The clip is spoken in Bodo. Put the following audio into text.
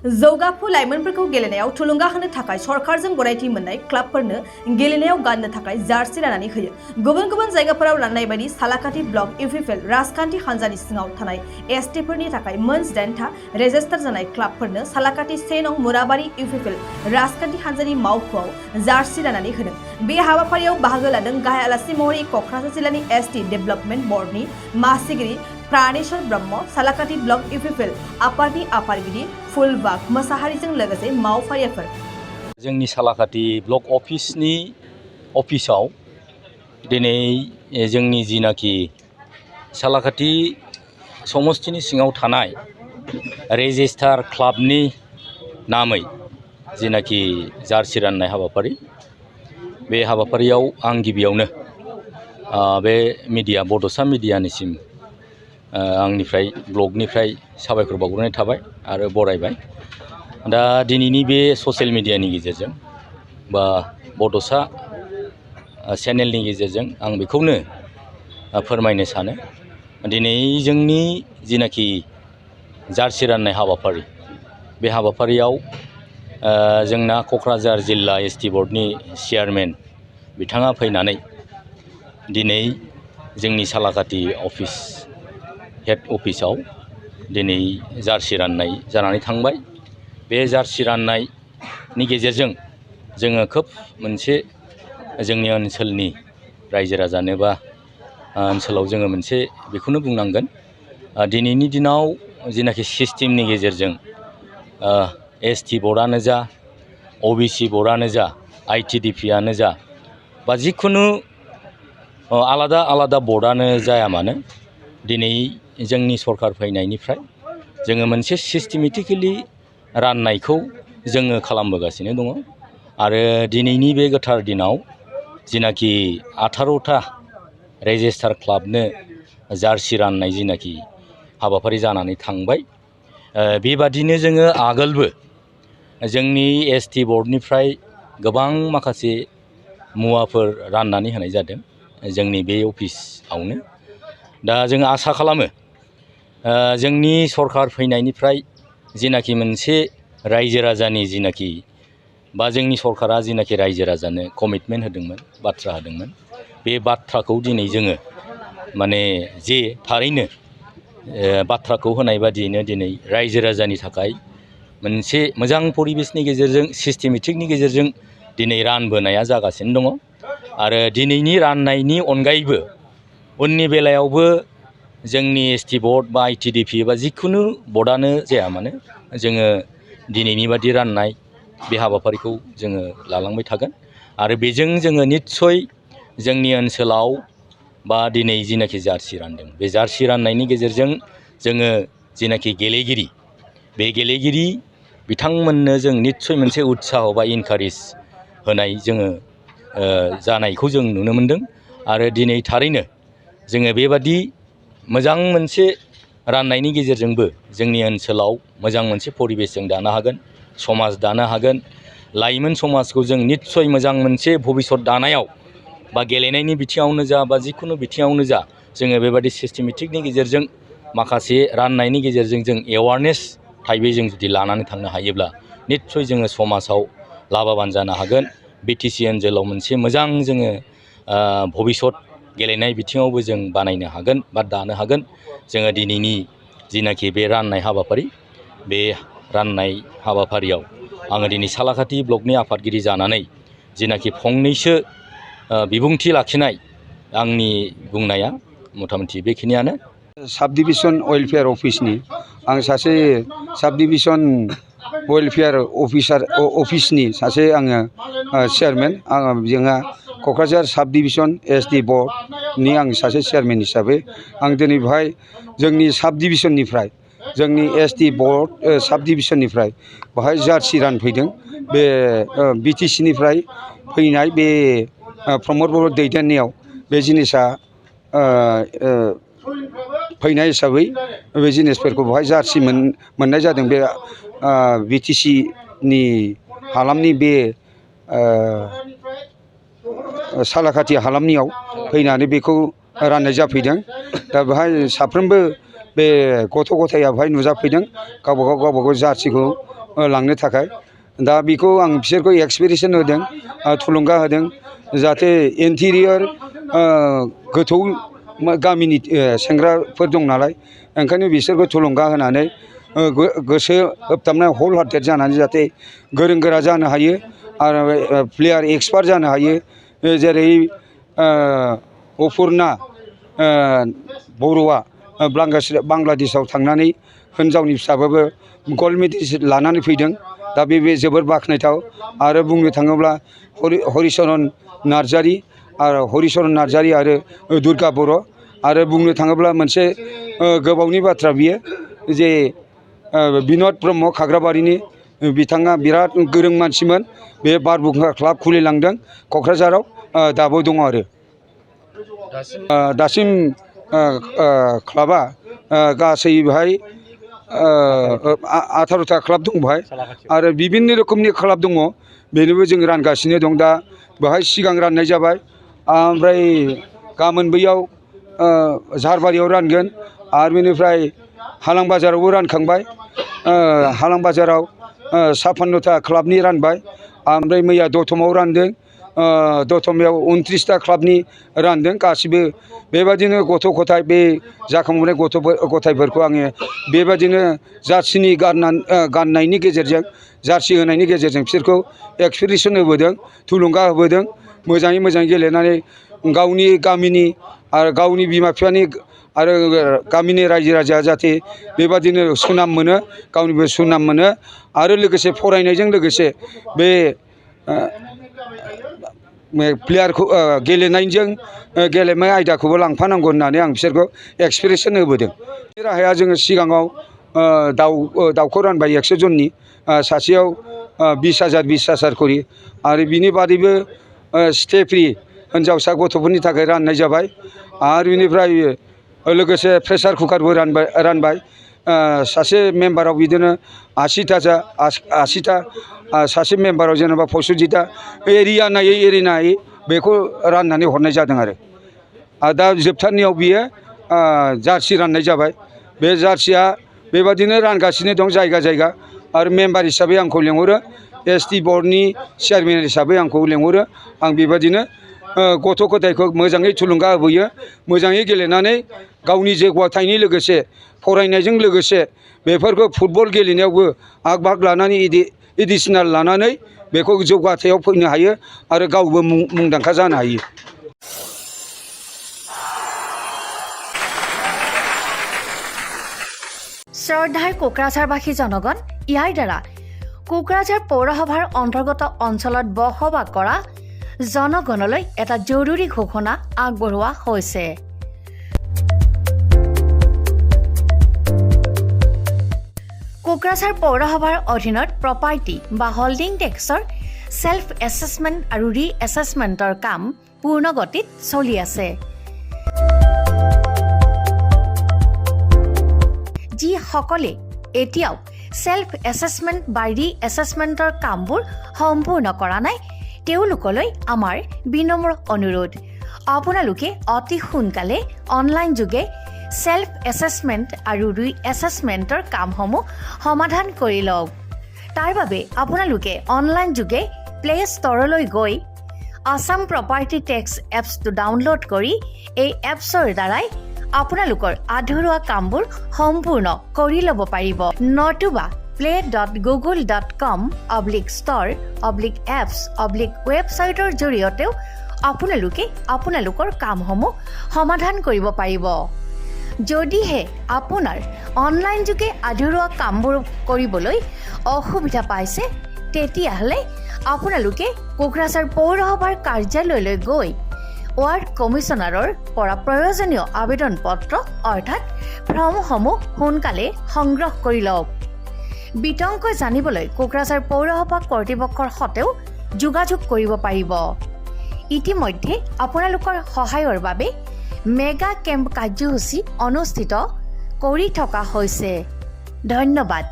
जौगाफु लाइमोनफोरखौ गेलेनायाव थुलुंगा होनो थाखाय सरकारजों गनायथि मोननाय क्लाबफोरनो गेलेनायाव गाननो थाखाय जार्सि राननानै होयो। गुबुन गुबुन जायगाफोराव राननाय बायदि सालाकाथि ब्लक इउपिपिएल राजखान्थि हान्जानि सिङाव थानाय एसटिफोरनि थाखाय मोन 8था रेजिस्टार जानाय क्लाबफोरनो सालाकाथि 1 नं मुराबारि इउपिपिएल राजखान्थि हान्जानि मावख'आव जार्सि राननानै होदों। बे हाबाफारियाव बाहागो लादों गाहाय आलासि महरै क'क्राझार जिल्लानि एसटि डेभेलपमेन्ट बर्डनि मासिगिरि प्राणेश्वर ब्रह्म, सालाकाथि ब्लक इउपिपिएल आफादनि आफादगिरि फुलबाग मोसाहारिजों लोगोसे मावफारियाफोर। जोंनि सालाकाथि ब्लक अफिसाव दिनै जोंनि जिनाखि सालाकाथि समस्तिनि सिङाव थानाय रेजिस्टार क्लाबनि नामै जिनाखि जार्सि राननाय हाबाफारि, बे हाबाफारियाव आं गिबियावनो बे मिडिया बड'सा मिडियानिसिम आंनिफ्राय ब्लगनिफ्राय साबायखर बावग्रोनाय थाबाय आरो बरायबाय। दा दिनैनि बे ससियेल मिडियानि गेजेरजों बा बड'सा चेनेलनि गेजेरजों आं बेखौनो फोरमायनो सानो, दिनै जोंनि जिनाखि जार्सि राननाय हाबाफारि, बे हाबाफारियाव जोंना क'क्राझार जिल्ला एसटि बर्डनि चेयारमेन बिथाङा फैनानै दिनै जोंनि सालाकाथि हेड अफिसाव दिनै जार्सि राननाय जानानै थांबाय। बे जार्सि राननायनि गेजेरजों जोङो खोब मोनसे जोंनि ओनसोलनि रायजो राजानो बा ओनसोलाव जोङो मोनसे बेखौनो बुंनांगोन, दिनैनि दिनाव जिनाखि सिस्टेमनि गेजेरजों एसटि बर्डआनो जा, अबिसि बर्डआनो जा, आइटिडिपिआनो जा, बा जिखुनु आलादा आलादा बर्डआनो जाया मानो, दिनै जोंनि सरकार फैनायनिफ्राय जोङो मोनसे सिस्टेमेटिकेलि राननायखौ जोङो खालामबोगासिनो दङ। आरो दिनैनि बे गोथार दिनाव जिनाखि 18था रेजिस्टार क्लाबनो जार्सि राननाय जिनाखि हाबाफारि जानानै थांबाय, बेबादिनो जोङो आगोलबो जोंनि एसटि बर्डनिफ्राय गोबां माखासे मुवाफोर राननानै होनाय जादों जोंनि बे अफिसावनो। दा जों आसा खालामो जोंनि सरकार फैनायनिफ्राय जिनाखि मोनसे रायजो राजानि जिनाखि बा जोंनि सरकारा जिनाखि रायजो राजानो कमिटमेन्ट होदोंमोन, बाथ्रा होदोंमोन, बे बाथ्राखौ दिनै जोङो माने जे थारैनो बाथ्राखौ होनाय बादियैनो दिनै रायजो राजानि थाखाय मोनसे मोजां परिबेसनि गेजेरजों सिस्टेमेटिकनि गेजेरजों दिनै रानबोनाया जागासिनो दङ। आरो दिनैनि राननायनि अनगायैबो उननि बेलायावबो जोंनि एसटि बर्ड बा आइटिडिपि बा जिखुनु बर्डआनो जाया मानो, जोङो दिनैनि बादि राननाय बे हाबाफारिखौ जोङो लालांबाय थागोन। आरो बेजों जोङो निस्सय जोंनि ओनसोलाव बा दिनै जिनाखि जार्सि रानदों, बे जार्सि राननायनि गेजेरजों जोङो जिनाखि गेलेगिरि, बे गेलेगिरि बिथांमोननो जों निस्सय मोनसे उत्साह बा इनकारेज होनाय जोङो जानायखौ जों नुनो मोनदों। आरो दिनै थारैनो जोङो बेबादि मोजां मोनसे राननायनि गेजेरजोंबो जोंनि ओनसोलाव मोजां मोनसे परिबेस जों दानो हागोन, समाज दानो हागोन, लाइमोन समाजखौ जों निस्सय मोजां मोनसे भबिसत दानायाव बा गेलेनायनि बिथिङावनो जा बा जिखुनु बिथिङावनो जा, जोङो बेबादि सिस्टेमेटिकनि गेजेरजों माखासे राननायनि गेजेरजों जों एवारनेस टाइपै जों जुदि लानानै थांनो हायोब्ला निस्सय जोङो समाजाव लाभबान जानो हागोन। बिटिसि ओनसोलाव मोनसे मोजां जोङो भबिसत गेलेनाय बिथिङावबो जों बानायनो हागोन बा दानो हागोन। जोङो दिनैनि जिनाखि बे राननाय हाबाफारि, बे राननाय हाबाफारियाव आङो दिनै सालाकाथि ब्लकनि आफादगिरि जानानै जिनाखि फंनैसो बिबुंथि लाखिनाय, आंनि बुंनाया मथा मथि बेखिनियानो। साब डिभिजन वेलफेयार अफिसनि आं सासे साब डिभिजन वेलफेयार अफिसनि सासे आङो चेयारमेन। आङो जोंहा क'क्राझार साब डिभिजन एसडि बर्डनि आं सासे चेयारमेन हिसाबै आं दिनै बेवहाय जोंनि साब डिभिजननिफ्राय, जोंनि एसडि बर्ड साब डिभिजननिफ्राय बेवहाय जार्सि रानफैदों। बे बिटिसिनिफ्राय फैनाय बे प्रमद बर' दैदेननायाव बे जिनिसा फैनाय हिसाबै बे जिनिसफोरखौ बेवहाय जार्सि मोननाय जादों। बे बिटिसिनि हालामनि बे सालाकाथि हालामनियाव फैनानै बेखौ राननाय जाफैदों। दा बेवहाय साफ्रोमबो बे गथ' गथाया बेवहाय नुजाफैदों, गावबा गाव जार्सिखौ लांनो थाखाय दा बेखौ आं बिसोरखौ एक्सपिरियेसन होदों थुलुंगा होदों जाहाथे इन्टिरियर गोथौ गामिनि सेंग्राफोर दं नालाय ओंखायनो बिसोरखौ थुलुंगा होनानै गोसो होबथाबनाय हल हार्टेड जानानै जाहाथे गोरों गोरा जानो हायो आरो प्लेयार एक्सपार्ट जानो हायो जेरै अपुर्ना बर'आ बांलादेशआव थांनानै हिन्जावनि फिसाबाबो गल्ड मेडेल लानानै फैदों दा बे जोबोर बाख्नायथाव आरो बुंनो थाङोब्ला हरिचरन नार्जारि आरो दुर्गा बर' आरो बुंनो थाङोब्ला मोनसे गोबावनि बाथ्रा बियो जे बिनद ब्रह्म खाग्राबारिनि बिथाङा बिराद गोरों मानसिमोन बे बारबुंखा क्लाब खुलिलांदों क'क्राझाराव दाबो दङ आरो दासिम क्लाबा गासै बेहाय 18टा क्लाब दं बेहाय आरो बिभिन्न रोखोमनि क्लाब दङ बेनोबो जों रानगासिनो दं दा बेहाय सिगां राननाय जाबाय ओमफ्राय गाबोन बैयाव झारबारियाव रानगोन आरो बेनिफ्राय हालां बाजारावबो रानखांबाय हालां बाजाराव 56टा क्लाबनि रानबाय ओमफ्राय मैया दतमायाव रानदों दतमायाव 29टा क्लाबनि रानदों गासिबो बेबादिनो गथ' गथाय बे जाखांबोनाय गथायफोरखौ आङो बेबादिनो जार्सिनि गाननायनि गेजेरजों जार्सि होनायनि गेजेरजों बिसोरखौ एक्सपिरियेसन होबोदों थुलुंगा होबोदों मोजाङै गेलेनानै गावनि गामिनि आरो गावनि बिमा बिफानि आरो गामिनि रायजो राजाया जाहाथे बेबादिनो सुनाम मोनो गावनिबो सुनाम मोनो आरो लोगोसे फरायनायजों लोगोसे बे प्लेयारखौ गेलेनायजों गेलेनाय आयदाखौबो लांफानांगौ होननानै आं बिसोरखौ एक्सपिरियेसन होबोदों बे राहाया जोङो सिगाङाव दाउखौ रानबाय 100 जननि सासेयाव 20,000 करि आरो बिनि बादैबो स्टेफ्रि हिन्जावसा गथ'फोरनि थाखाय राननाय जाबाय आरो बेनिफ्राय लोगोसे प्रेसार कुकारबो रानबाय सासे मेम्बाराव बिदिनो 80टा सासे मेम्बाराव जेनेबा 65टा एरिया नायै बेखौ राननानै हरनाय जादों आरो दा जोबथारनायाव बियो जार्सि राननाय जाबाय बे जार्सिया बेबादिनो रानगासिनो दं जायगा आरो मेम्बार हिसाबै आंखौ लेंहरो एसटि बर्डनि चेयारमेन हिसाबै आंखौ लेंहरो आं बेबादिनो गथ' गथायखौ मोजाङै थुलुंगा होबोयो मोजाङै गेलेनानै गावनि जौगाथायनि लोगोसे फरायनायजों लोगोसे बेफोरखौ फुटबल गेलेनायावबो आग बाग लानानै एडिशनेल लानानै बेखौ जौगाथायाव फैनो हायो आरो गावबो मुंदांखा जानो हायो শ্ৰদ্ধাৰ কোকৰাঝাৰবাসী জনগণ ইয়াৰ দ্বাৰা কোকৰাঝাৰ পৌৰসভাৰ অন্তৰ্গত অঞ্চলত বসবাস কৰা জনগণলৈ এটা জৰুৰী ঘোষণা আগবঢ়োৱা হৈছে কোকৰাঝাৰ পৌৰসভাৰ অধীনত প্ৰপাৰ্টি বা হোল্ডিং টেক্সৰ সেল্ফ এছেছমেণ্ট আৰু ৰি এছেছমেণ্টৰ কাম পূৰ্ণ গতিত চলি আছে যিসকলে এতিয়াও সেল্ফ এছেছমেণ্ট বা ৰি এছেছমেণ্টৰ কামবোৰ সম্পূৰ্ণ কৰা নাই তেওঁলোকলৈ আমাৰ বিনম্ৰ অনুৰোধ আপোনালোকে অতি সোনকালে অনলাইন যোগে সেল্ফ এছেছমেণ্ট আৰু ৰি এছেছমেণ্টৰ কামসমূহ সমাধান কৰি লওক তাৰ বাবে আপোনালোকে অনলাইন যোগে প্লে ষ্টৰলৈ গৈ আসাম প্ৰপাৰ্টি টেক্স এপছটো ডাউনলোড কৰি এই এপছৰ দ্বাৰাই আপোনালোকৰ আধৰুৱা কামবোৰ সম্পূৰ্ণ কৰি ল'ব পাৰিব নতুবা play.google.com/store/apps/ৱেবছাইটৰ জৰিয়তেও আপোনালোকে আপোনালোকৰ কামসমূহ সমাধান কৰিব পাৰিব যদিহে আপোনাৰ অনলাইন যোগে আধৰুৱা কামবোৰ কৰিবলৈ অসুবিধা পাইছে তেতিয়াহ'লে আপোনালোকে কোকৰাঝাৰ পৌৰসভাৰ কাৰ্যালয়লৈ গৈ ৱাৰ্ড কমিছনাৰৰ পৰা প্ৰয়োজনীয় আবেদন পত্ৰ অৰ্থাৎ ফৰ্মসমূহ সোনকালে সংগ্ৰহ কৰি লওক বিতংকৈ জানিবলৈ কোকৰাঝাৰ পৌৰসভা কৰ্তৃপক্ষৰ সৈতেও যোগাযোগ কৰিব পাৰিব ইতিমধ্যে আপোনালোকৰ সহায়ৰ বাবে মেগা কেম্প কাৰ্যসূচী অনুষ্ঠিত কৰি থকা হৈছে ধন্যবাদ